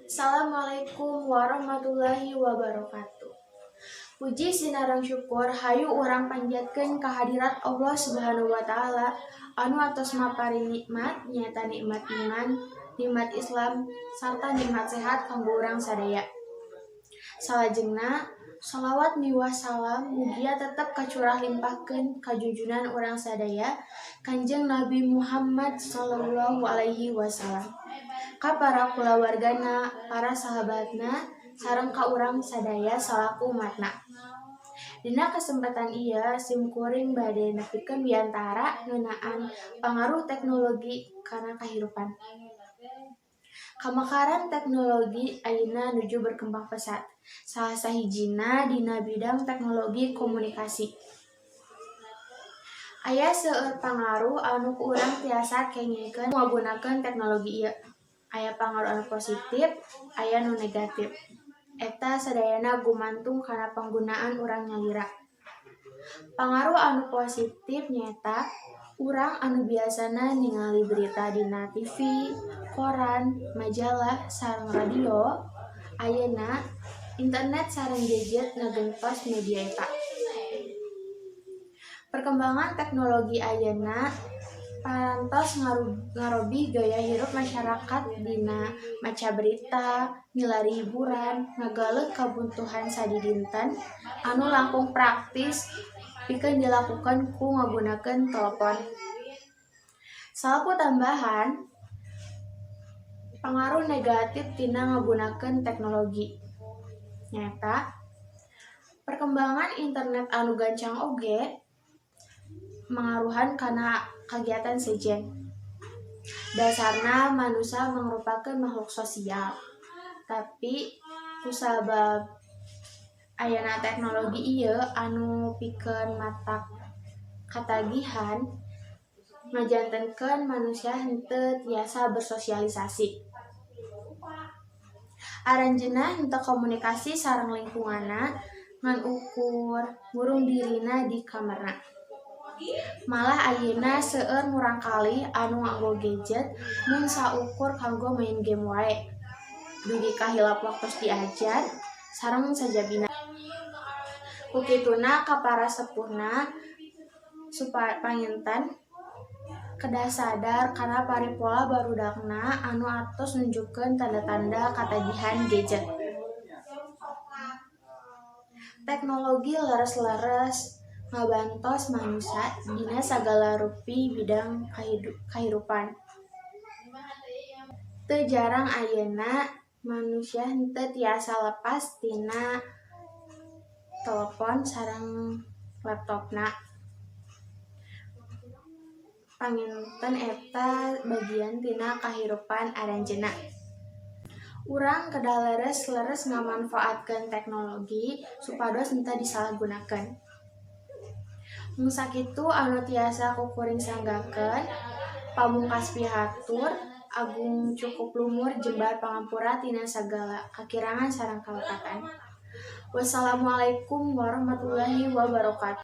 Assalamualaikum warahmatullahi wabarakatuh. Puji sinarang syukur hayu urang panjatkeun kahadirat Allah Subhanahu wa taala anu atos maparing nikmat nyaeta nikmat iman, nikmat Islam sarta nikmat sehat kanggo urang sadaya. Salajengna shalawat miwah salam mugia tetep kacurah limpahkeun ka junjunan urang sadaya Kanjeng Nabi Muhammad sallallahu alaihi wasallam. Ka para kulawargana, para sahabatna, sareng ka urang sadaya salaku umatna. Dina kesempatan ieu simkuring bade nepikeun biantara ngeunaan pangaruh teknologi kana kahirupan. Kamakaran teknologi ayeuna nuju berkembang pesat. Salah sahijina dina bidang teknologi komunikasi. Aya seueur pangaruh anu ku urang tiasa kengingkeun ngagunakeun teknologi ieu. Aya pangaruh anu positif, aya nu negatif. Eta sadayana gumantung kana panggunaan urang nyalira. Pangaruh anu positif nyaeta urang anu biasana ningali berita dina TV, koran, majalah, sareng radio. Ayeuna internet sareng gadget ngagentos media eta. Perkembangan teknologi ayeuna parantos ngarobih gaya hirup masyarakat dina maca berita, milari hiburan, ngagaleuk kabuntuhan sadidinten anu langkung praktis pikeun dilakukeun ku ngagunakeun telepon. Salaku tambahan, pangaruh negatif tina ngagunakeun teknologi nyaeta perkembangan internet anu gancang oge mangaruhan kana kagiatan sejen. Dasarna manusia mangrupakeun makhluk sosial. Tapi kusabab ayana teknologi ieu anu pikeun matak katagihan ngajantenkeun manusia henteu tiasa bersosialisasi. Aranjeunna henteu komunikasi sareng lingkunganna ngan ukur ngurung dirina di kamarna. Malah ayeuna seueur murangkalih anu nganggo gadget mun saukur kanggo main game wae. Dugi kahilap waktos diajar sareng sajabina. Kukituna ka para sepuhna supaya panginten kedah sadar kana paripola barudakna anu atos nunjukkeun tanda-tanda katagihan gadget. Teknologi leres-leres ngabantos manusia dina sagala rupi bidang kahirupan. Teu jarang ayeuna manusia henteu tiasa lepas tina telepon sareng laptopna. Panginten eta bagian tina kahirupan aranjeunna. Urang kedah leres-leres ngamanfaatkeun teknologi supados henteu disalahgunakeun. Mun sakitu anu tiasa kukuring sanggakeun, pamungkas pihatur, agung cukup lumur jembar pangampura tina sagala kakirangan sareng kalekatan. Wassalamualaikum warahmatullahi wabarakatuh.